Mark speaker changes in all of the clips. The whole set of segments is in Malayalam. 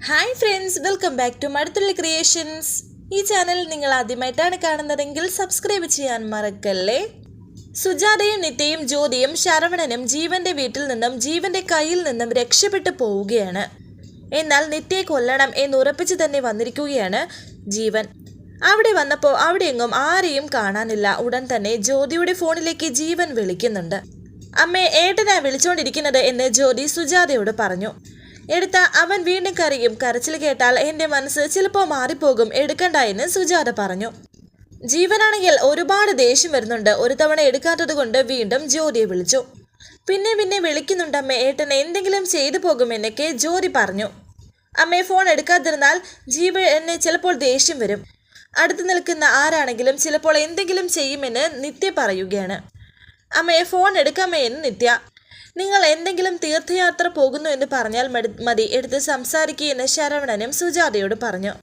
Speaker 1: Hi friends, welcome back to Mazhathulli creations. ഈ ചാനൽ നിങ്ങൾ ആദ്യമായിട്ടാണ് കാണുന്നതെങ്കിൽ സബ്സ്ക്രൈബ് ചെയ്യാൻ മറക്കല്ലേ. സുജാതയും നിത്യയും ജ്യോതിയും ശരവണനും ജീവന്റെ വീട്ടിൽ നിന്നും ജീവന്റെ കയ്യിൽ നിന്നും രക്ഷപ്പെട്ടു പോവുകയാണ്. എന്നാൽ നിത്യയെ കൊല്ലണം എന്നുറപ്പിച്ചു തന്നെ വന്നിരിക്കുകയാണ് ജീവൻ. അവിടെ വന്നപ്പോൾ അവിടെയെങ്ങും ആരെയും കാണാനില്ല. ഉടൻ തന്നെ ജ്യോതിയുടെ ഫോണിലേക്ക് ജീവൻ വിളിക്കുന്നുണ്ട്. അമ്മേ, ഏട്ടനാ വിളിച്ചോണ്ടിരിക്കുന്നത് എന്ന് ജ്യോതി സുജാതയോട് പറഞ്ഞു. എടുത്ത അവൻ വീണ്ടും കരയും. കരച്ചിൽ കേട്ടാൽ എൻ്റെ മനസ്സ് ചിലപ്പോൾ മാറിപ്പോകും, എടുക്കണ്ട എന്ന് സുജാത പറഞ്ഞു. ജീവനാണെങ്കിൽ ഒരുപാട് ദേഷ്യം വരുന്നുണ്ട്. ഒരു തവണ എടുക്കാത്തത് കൊണ്ട് വീണ്ടും ജ്യോതിയെ വിളിച്ചു. പിന്നെ വിളിക്കുന്നുണ്ടമ്മേ, ഏട്ടൻ എന്തെങ്കിലും ചെയ്തു പോകുമെന്നൊക്കെ ജ്യോതി പറഞ്ഞു. അമ്മയെ ഫോൺ എടുക്കാതിരുന്നാൽ ജീവന് ചിലപ്പോൾ ദേഷ്യം വരും. അടുത്ത് നിൽക്കുന്ന ആരാണെങ്കിലും ചിലപ്പോൾ എന്തെങ്കിലും ചെയ്യുമെന്ന് നിത്യ പറയുകയാണ്. അമ്മയെ ഫോൺ എടുക്കാമേ എന്ന് നിത്യ. നിങ്ങൾ എന്തെങ്കിലും തീർത്ഥയാത്ര പോകുന്നു എന്ന് പറഞ്ഞാൽ മതി, എടുത്ത് സംസാരിക്കുകയെന്ന് ശരവണനും സുജാതയോട് പറഞ്ഞു.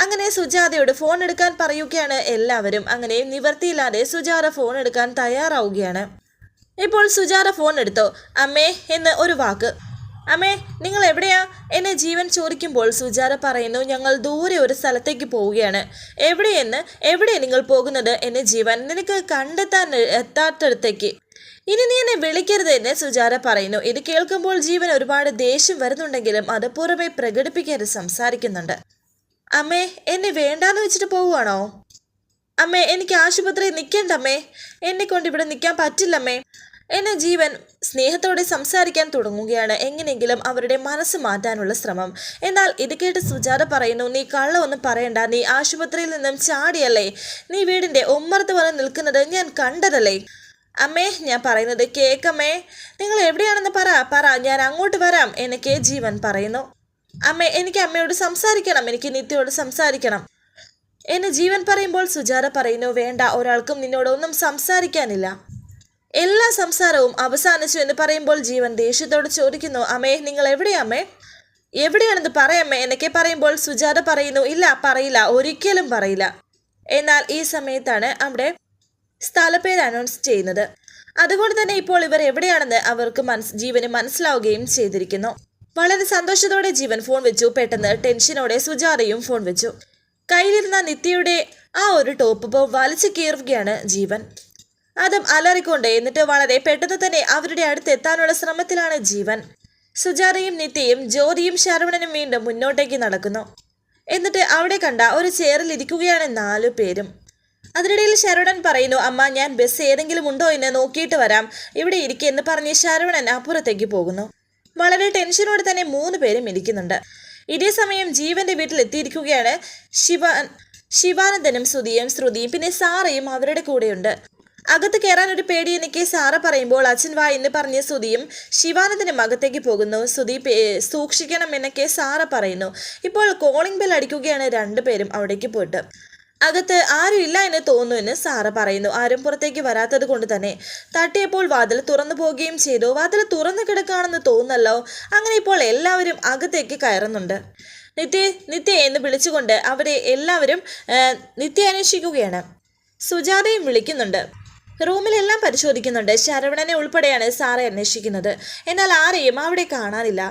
Speaker 1: അങ്ങനെ സുജാതയോട് ഫോൺ എടുക്കാൻ പറയുകയാണ് എല്ലാവരും. അങ്ങനെ നിവർത്തിയില്ലാതെ സുജാത ഫോൺ എടുക്കാൻ തയ്യാറാവുകയാണ്. ഇപ്പോൾ സുജാത ഫോൺ എടുത്തോ. അമ്മേ എന്ന് ഒരു വാക്ക്. അമ്മേ, നിങ്ങൾ എവിടെയാ എന്നെ ജീവൻ ചോദിക്കുമ്പോൾ സുജാത പറയുന്നു, ഞങ്ങൾ ദൂരെ ഒരു സ്ഥലത്തേക്ക് പോവുകയാണ്. എവിടെ നിങ്ങൾ പോകുന്നത് എന്ന് ജീവൻ. നിനക്ക് കണ്ടെത്താൻ എത്താത്തടത്തേക്ക്. ഇനി നീ എന്നെ വിളിക്കരുത് എന്ന് സുജാത പറയുന്നു. ഇത് കേൾക്കുമ്പോൾ ജീവൻ ഒരുപാട് ദേഷ്യം വരുന്നുണ്ടെങ്കിലും അത് പുറമെ പ്രകടിപ്പിക്കാതെ സംസാരിക്കുന്നുണ്ട്. അമ്മേ, എന്നെ വേണ്ടാന്ന് വെച്ചിട്ട് പോവുകയാണോ? അമ്മേ, എനിക്ക് ആശുപത്രിയിൽ നിൽക്കേണ്ടമ്മേ, എന്നെ കൊണ്ട് ഇവിടെ നിൽക്കാൻ പറ്റില്ലമ്മേ എന്നെ ജീവൻ സ്നേഹത്തോടെ സംസാരിക്കാൻ തുടങ്ങുകയാണ്. എങ്ങനെയെങ്കിലും അവരുടെ മനസ്സ് മാറ്റാനുള്ള ശ്രമം. എന്നാൽ ഇത് കേട്ട് സുജാത പറയുന്നു, നീ കള്ളമൊന്നും പറയണ്ട. നീ ആശുപത്രിയിൽ നിന്നും ചാടിയല്ലേ? നീ വീടിൻ്റെ ഉമ്മറത്ത് വന്ന് നിൽക്കുന്നത് ഞാൻ കണ്ടതല്ലേ? അമ്മേ, ഞാൻ പറയുന്നത് കേക്കമ്മേ. നിങ്ങൾ എവിടെയാണെന്ന് പറ, ഞാൻ അങ്ങോട്ട് വരാം എന്നൊക്കെ ജീവൻ പറയുന്നു. അമ്മേ, എനിക്ക് അമ്മയോട് സംസാരിക്കണം, എനിക്ക് നിത്യയോട് സംസാരിക്കണം എന്ന് ജീവൻ പറയുമ്പോൾ സുജാത പറയുന്നു, വേണ്ട, ഒരാൾക്കും നിന്നോടൊന്നും സംസാരിക്കാനില്ല. എല്ലാ സംസാരവും അവസാനിച്ചു എന്ന് പറയുമ്പോൾ ജീവൻ ദേഷ്യത്തോട് ചോദിക്കുന്നു, അമ്മേ, നിങ്ങൾ എവിടെയാമ്മേ? എവിടെയാണെന്ന് പറയമ്മേ എന്നൊക്കെ പറയുമ്പോൾ സുജാത പറയുന്നു, ഇല്ല, പറയില്ല, ഒരിക്കലും പറയില്ല. എന്നാൽ ഈ സമയത്താണ് അവിടെ സ്ഥലപ്പേര് അനൗൺസ് ചെയ്യുന്നത്. അതുകൊണ്ട് തന്നെ ഇപ്പോൾ ഇവർ എവിടെയാണെന്ന് അവർക്ക് ജീവന് മനസ്സിലാവുകയും ചെയ്തിരിക്കുന്നു. വളരെ സന്തോഷത്തോടെ ജീവൻ ഫോൺ വെച്ചു. പെട്ടെന്ന് ടെൻഷനോടെ സുജാതയും ഫോൺ വെച്ചു. കയ്യിലിരുന്ന നിത്യയുടെ ആ ഒരു ടോപ്പ് വലിച്ചു കീറുകയാണ് ജീവൻ. അതും അലറിക്കൊണ്ട്. എന്നിട്ട് വളരെ പെട്ടെന്ന് തന്നെ അവരുടെ അടുത്ത് എത്താനുള്ള ശ്രമത്തിലാണ് ജീവൻ. സുജാതയും നിത്യയും ജ്യോതിയും ശരവണനും വീണ്ടും മുന്നോട്ടേക്ക് നടക്കുന്നു. എന്നിട്ട് അവിടെ കണ്ട ഒരു ചെയറിൽ ഇരിക്കുകയാണ് 4 പേരും. അതിനിടയിൽ ശരവണൻ പറയുന്നു, അമ്മ, ഞാൻ ബസ് ഏതെങ്കിലും ഉണ്ടോ എന്ന് നോക്കിയിട്ട് വരാം, ഇവിടെ ഇരിക്കെന്ന് പറഞ്ഞ് ശരവണൻ അപ്പുറത്തേക്ക് പോകുന്നു. വളരെ ടെൻഷനോടെ തന്നെ 3 പേരും ഇരിക്കുന്നുണ്ട്. ഇതേ സമയം ജീവന്റെ വീട്ടിൽ എത്തിയിരിക്കുകയാണ് ശിവാനന്ദനും ശ്രുതിയും പിന്നെ സാറയും അവരുടെ കൂടെയുണ്ട്. അകത്ത് കയറാൻ ഒരു പേടി എനിക്ക് സാറ പറയുമ്പോൾ അച്ഛൻ വാ എന്ന് പറഞ്ഞ് ശ്രുതിയും ശിവാനന്ദനും അകത്തേക്ക് പോകുന്നു. ശ്രുതി സൂക്ഷിക്കണം എന്നൊക്കെ സാറ പറയുന്നു. ഇപ്പോൾ കോളിംഗ് ബെൽ അടിക്കുകയാണ് 2 പേരും അവിടേക്ക് പോയിട്ട്. അകത്ത് ആരും ഇല്ല എന്ന് തോന്നുമെന്ന് സാറ പറയുന്നു. ആരും പുറത്തേക്ക് വരാത്തത് കൊണ്ട് തന്നെ തട്ടിയപ്പോൾ വാതിൽ തുറന്നു പോവുകയും ചെയ്തു. വാതിൽ തുറന്നു കിടക്കുകയാണെന്ന് തോന്നല്ലോ. അങ്ങനെ ഇപ്പോൾ എല്ലാവരും അകത്തേക്ക് കയറുന്നുണ്ട്. നിത്യ എന്ന് വിളിച്ചുകൊണ്ട് അവരെ എല്ലാവരും നിത്യ അന്വേഷിക്കുകയാണ്. സുജാതയും വിളിക്കുന്നുണ്ട്. റൂമിലെല്ലാം പരിശോധിക്കുന്നുണ്ട്. ശരവണനെ ഉൾപ്പെടെയാണ് സാറ അന്വേഷിക്കുന്നത്. എന്നാൽ ആരെയും അവിടെ കാണാനില്ല.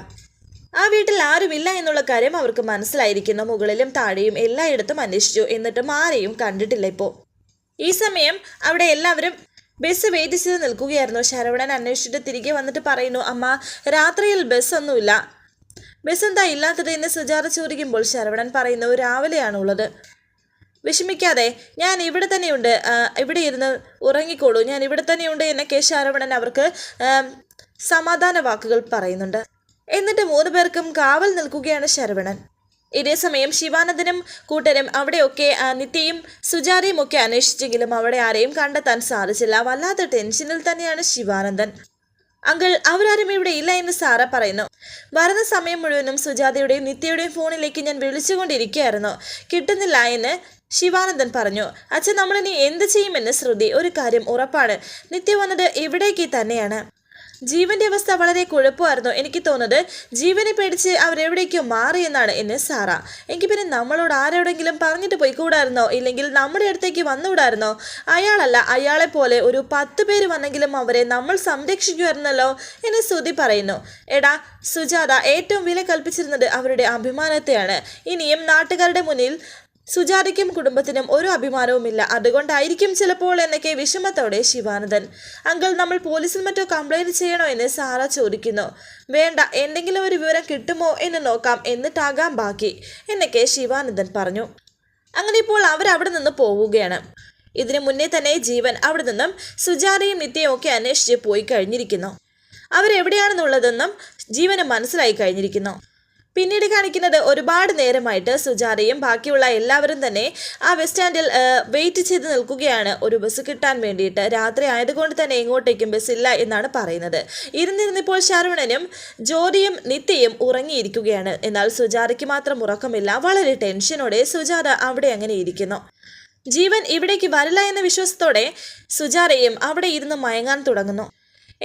Speaker 1: ആ വീട്ടിൽ ആരുമില്ല എന്നുള്ള കാര്യം അവർക്ക് മനസ്സിലായിരിക്കുന്നു. മുകളിലും താഴെയും എല്ലായിടത്തും അന്വേഷിച്ചു, എന്നിട്ടും ആരെയും കണ്ടിട്ടില്ല. ഇപ്പോൾ ഈ സമയം അവിടെ എല്ലാവരും ബസ് വെയിറ്റ് ചെയ്ത് നിൽക്കുകയായിരുന്നു. ശരവണൻ അന്വേഷിച്ചിട്ട് തിരികെ വന്നിട്ട് പറയുന്നു, അമ്മ, രാത്രിയിൽ ബസ്സൊന്നുമില്ല. ബസ് എന്താ ഇല്ലാത്തത് എന്ന് സുജാത ചോദിക്കുമ്പോൾ ശരവണൻ പറയുന്നു, രാവിലെയാണുള്ളത്. വിഷമിക്കാതെ, ഞാൻ ഇവിടെ തന്നെയുണ്ട്, ഇവിടെ ഇരുന്ന് ഉറങ്ങിക്കോളൂ, ഞാൻ ഇവിടെ തന്നെയുണ്ട് എന്നൊക്കെ ശരവണൻ അവർക്ക് സമാധാന വാക്കുകൾ പറയുന്നുണ്ട്. എന്നിട്ട് 3 പേർക്കും കാവൽ നിൽക്കുകയാണ് ശരവണൻ. ഇതേ സമയം ശിവാനന്ദനും കൂട്ടരും അവിടെയൊക്കെ നിത്യയും സുജാതയും ഒക്കെ അന്വേഷിച്ചെങ്കിലും അവിടെ ആരെയും കണ്ടെത്താൻ സാധിച്ചില്ല. വല്ലാത്ത ടെൻഷനിൽ തന്നെയാണ് ശിവാനന്ദൻ. അങ്കിൾ, അവരാരും ഇവിടെ ഇല്ല എന്ന് സാറ പറയുന്നു. വരുന്ന സമയം മുഴുവനും സുജാതയുടെയും നിത്യയുടെയും ഫോണിലേക്ക് ഞാൻ വിളിച്ചുകൊണ്ടിരിക്കുകയായിരുന്നു, കിട്ടുന്നില്ല എന്ന് ശിവാനന്ദൻ പറഞ്ഞു. അച്ഛൻ, നമ്മളിനി എന്ത് ചെയ്യുമെന്ന് ശ്രുതി. ഒരു കാര്യം ഉറപ്പാണ്, നിത്യ വന്നത് ഇവിടേക്ക് തന്നെയാണ്. ജീവന്റെ അവസ്ഥ വളരെ കുഴപ്പമായിരുന്നു. എനിക്ക് തോന്നുന്നത് ജീവനെ പേടിച്ച് അവരെവിടേക്കോ മാറിയെന്നാണ് എന്നെ സാറ. എങ്കിൽ പിന്നെ നമ്മളോട് ആരോടെങ്കിലും പറഞ്ഞിട്ട് പോയിക്കൂടായിരുന്നോ? ഇല്ലെങ്കിൽ നമ്മുടെ അടുത്തേക്ക് വന്നുകൂടായിരുന്നോ? അയാളല്ല, അയാളെ പോലെ ഒരു 10 പേര് വന്നെങ്കിലും അവരെ നമ്മൾ സംരക്ഷിക്കുമായിരുന്നല്ലോ എന്ന് ശ്രുതി പറയുന്നു. എടാ സുജാത ഏറ്റവും വില കൽപ്പിച്ചിരുന്നത് അവരുടെ അഭിമാനത്തെയാണ്. ഇനിയും നാട്ടുകാരുടെ മുന്നിൽ സുജാതയ്ക്കും കുടുംബത്തിനും ഒരു അഭിമാനവുമില്ല. അതുകൊണ്ടായിരിക്കും ചിലപ്പോൾ എന്നൊക്കെ വിഷമത്തോടെ ശിവാനന്ദൻ. അങ്കിൾ, നമ്മൾ പോലീസിൽ മറ്റോ കംപ്ലൈൻറ്റ് ചെയ്യണോ എന്ന് സാറ ചോദിക്കുന്നു. വേണ്ട, എന്തെങ്കിലും ഒരു വിവരം കിട്ടുമോ എന്ന് നോക്കാം, എന്നിട്ടാകാം ബാക്കി എന്നൊക്കെ ശിവാനന്ദൻ പറഞ്ഞു. അങ്ങനെ ഇപ്പോൾ അവരവിടെ നിന്ന് പോവുകയാണ്. ഇതിനു മുന്നേ തന്നെ ജീവൻ അവിടെ നിന്നും സുജാതയും നിത്യയും ഒക്കെ അന്വേഷിച്ച് പോയി കഴിഞ്ഞിരിക്കുന്നു. അവരെവിടെയാണെന്നുള്ളതെന്നും ജീവന് മനസ്സിലായി കഴിഞ്ഞിരിക്കുന്നു. പിന്നീട് കാണിക്കുന്നത് ഒരുപാട് നേരമായിട്ട് സുജാതയും ബാക്കിയുള്ള എല്ലാവരും തന്നെ ആ ബസ് സ്റ്റാൻഡിൽ വെയിറ്റ് ചെയ്ത് നിൽക്കുകയാണ് ഒരു ബസ് കിട്ടാൻ വേണ്ടിയിട്ട്. രാത്രി ആയതുകൊണ്ട് തന്നെ എങ്ങോട്ടേക്കും ബസ്സില്ല എന്നാണ് പറയുന്നത്. ഇരുന്നിരുന്നിപ്പോൾ ശരവണനും ജ്യോതിയും നിത്യയും ഉറങ്ങിയിരിക്കുകയാണ്. എന്നാൽ സുജാതയ്ക്ക് മാത്രം ഉറക്കമില്ല. വളരെ ടെൻഷനോടെ സുജാത അവിടെ അങ്ങനെ ഇരിക്കുന്നു. ജീവൻ ഇവിടേക്ക് വരില്ല എന്ന വിശ്വാസത്തോടെ സുജാതയും അവിടെ ഇരുന്ന് മയങ്ങാൻ തുടങ്ങുന്നു.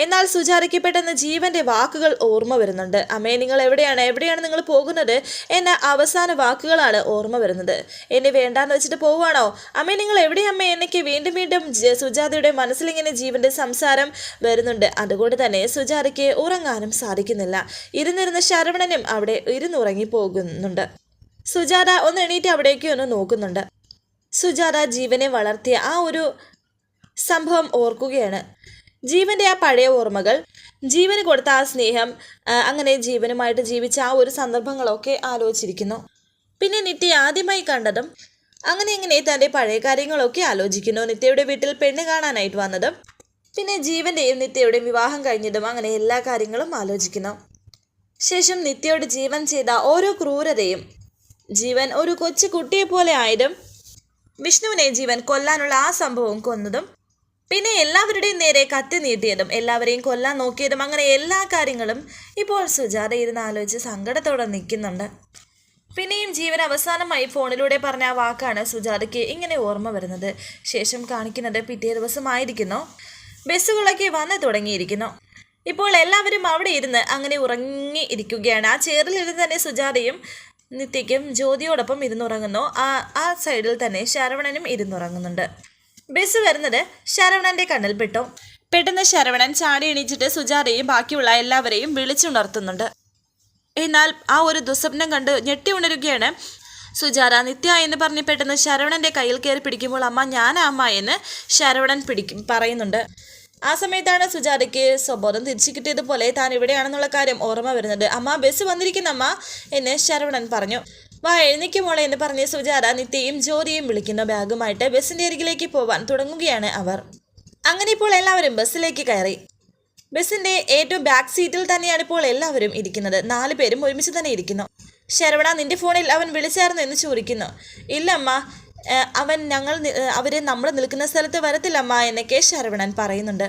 Speaker 1: എന്നാൽ സുജാതയ്ക്ക് പെട്ടെന്ന് ജീവന്റെ വാക്കുകൾ ഓർമ്മ വരുന്നുണ്ട്. അമ്മേ, നിങ്ങൾ എവിടെയാണ് നിങ്ങൾ പോകുന്നത് എന്ന അവസാന വാക്കുകളാണ് ഓർമ്മ വരുന്നത്. എന്നെ വേണ്ടാന്ന് വെച്ചിട്ട് പോവുകയാണോ? അമ്മേ, നിങ്ങൾ എവിടെയമ്മേ എന്നൊക്കെ വീണ്ടും വീണ്ടും സുജാതയുടെ മനസ്സിലിങ്ങനെ ജീവന്റെ സംസാരം വരുന്നുണ്ട്. അതുകൊണ്ട് തന്നെ സുജാതയ്ക്ക് ഉറങ്ങാനും സാധിക്കുന്നില്ല. ഇരുന്നിരുന്ന ശരവണനും അവിടെ ഇരുന്നുറങ്ങി പോകുന്നുണ്ട്. സുജാത ഒന്ന് എണീറ്റ് അവിടേക്ക് ഒന്ന് നോക്കുന്നുണ്ട്. സുജാത ജീവനെ വളർത്തിയ ആ ഒരു സംഭവം ഓർക്കുകയാണ്. ജീവന്റെ ആ പഴയ ഓർമ്മകൾ, ജീവന് കൊടുത്ത ആ സ്നേഹം, അങ്ങനെ ജീവനുമായിട്ട് ജീവിച്ച ആ ഒരു സന്ദർഭങ്ങളൊക്കെ ആലോചിച്ചിരിക്കുന്നു. പിന്നെ നിത്യ ആദ്യമായി കണ്ടതും അങ്ങനെ തൻ്റെ പഴയ കാര്യങ്ങളൊക്കെ ആലോചിക്കുന്നു. നിത്യയുടെ വീട്ടിൽ പെണ്ണ് കാണാനായിട്ട് വന്നതും പിന്നെ ജീവന്റെയും നിത്യയുടെയും വിവാഹം കഴിഞ്ഞതും അങ്ങനെ എല്ലാ കാര്യങ്ങളും ആലോചിക്കുന്നു. ശേഷം നിത്യയോട് ജീവൻ ചെയ്ത ഓരോ ക്രൂരതയും, ജീവൻ ഒരു കൊച്ചു കുട്ടിയെ പോലെ ആയതും, വിഷ്ണുവിനെ ജീവൻ കൊല്ലാനുള്ള ആ സംഭവം കൊന്നതും, പിന്നെ എല്ലാവരുടെയും നേരെ കത്തി നീട്ടിയതും, എല്ലാവരെയും കൊല്ലാൻ നോക്കിയതും, അങ്ങനെ എല്ലാ കാര്യങ്ങളും ഇപ്പോൾ സുജാത ഇരുന്ന് ആലോചിച്ച് സങ്കടത്തോടെ നിൽക്കുന്നുണ്ട്. പിന്നെയും ജീവൻ അവസാനമായി ഫോണിലൂടെ പറഞ്ഞ ആ വാക്കാണ് സുജാതയ്ക്ക് ഇങ്ങനെ ഓർമ്മ വരുന്നത്. ശേഷം കാണിക്കുന്നത് പിറ്റേ ദിവസമായിരിക്കുന്നു. ബസ്സുകളൊക്കെ വന്ന് തുടങ്ങിയിരിക്കുന്നു. ഇപ്പോൾ എല്ലാവരും അവിടെ ഇരുന്ന് അങ്ങനെ ഉറങ്ങി ഇരിക്കുകയാണ്. ആ ചെയറിലിരുന്ന് തന്നെ സുജാതയും നിത്യയ്ക്കും ജ്യോതിയോടൊപ്പം ഇരുന്നുറങ്ങുന്നു. ആ സൈഡിൽ തന്നെ ശരവണനും ഇരുന്നുറങ്ങുന്നുണ്ട്. ബസ് വരുന്നത് ശരവണന്റെ കണ്ണിൽപ്പെട്ടു. പെട്ടെന്ന് ശരവണൻ ചാടി എണീച്ചിട്ട് സുജാതയും ബാക്കിയുള്ള എല്ലാവരെയും വിളിച്ചുണർത്തുന്നുണ്ട്. എന്നാൽ ആ ഒരു ദുസ്വപ്നം കണ്ട് ഞെട്ടി ഉണരുകയാണ് സുജാത. നിത്യ എന്ന് പറഞ്ഞ് പെട്ടെന്ന് ശരവണന്റെ കയ്യിൽ കയറി പിടിക്കുമ്പോൾ അമ്മ, ഞാനാ അമ്മ എന്ന് ശരവണൻ പറയുന്നുണ്ട്. ആ സമയത്താണ് സുജാതയ്ക്ക് സ്വബോധം തിരിച്ചു കിട്ടിയതുപോലെ താൻ ഇവിടെയാണെന്നുള്ള കാര്യം ഓർമ്മ വരുന്നത്. അമ്മ, ബസ് വന്നിരിക്കുന്നമ്മ എന്ന് ശരവണൻ പറഞ്ഞു. വാ, എഴുന്നേക്ക് മോളെ എന്ന് പറഞ്ഞ് സുജാത നിത്യയും ജ്യോതിയും വിളിക്കുന്ന ബാഗുമായിട്ട് ബസ്സിന്റെ അരികിലേക്ക് പോവാൻ തുടങ്ങുകയാണ് അവർ. അങ്ങനെ ഇപ്പോൾ എല്ലാവരും ബസ്സിലേക്ക് കയറി. ബസ്സിന്റെ ഏറ്റവും ബാക്ക് സീറ്റിൽ തന്നെയാണ് ഇപ്പോൾ എല്ലാവരും ഇരിക്കുന്നത്. 4 പേരും ഒരുമിച്ച് തന്നെ ഇരിക്കുന്നു. ശരവണ, നിന്റെ ഫോണിൽ അവൻ വിളിച്ചായിരുന്നു എന്ന് ചോദിക്കുന്നു. ഇല്ല അമ്മ, അവര് നമ്മൾ നിൽക്കുന്ന സ്ഥലത്ത് വരത്തില്ലമ്മ എന്നൊക്കെ ശരവണൻ പറയുന്നുണ്ട്.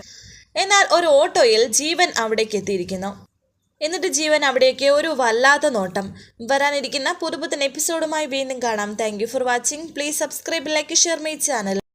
Speaker 1: എന്നാൽ ഒരു ഓട്ടോയിൽ ജീവൻ അവിടേക്ക് എത്തിയിരിക്കുന്നു. എന്നിട്ട് ജീവൻ അവിടേക്ക് ഒരു വല്ലാത്ത നോട്ടം. വരാനിരിക്കുന്ന പുതുപുത്തൻ എപ്പിസോഡുമായി വീണ്ടും കാണാം. Thank you for watching. Please subscribe, like, share my channel.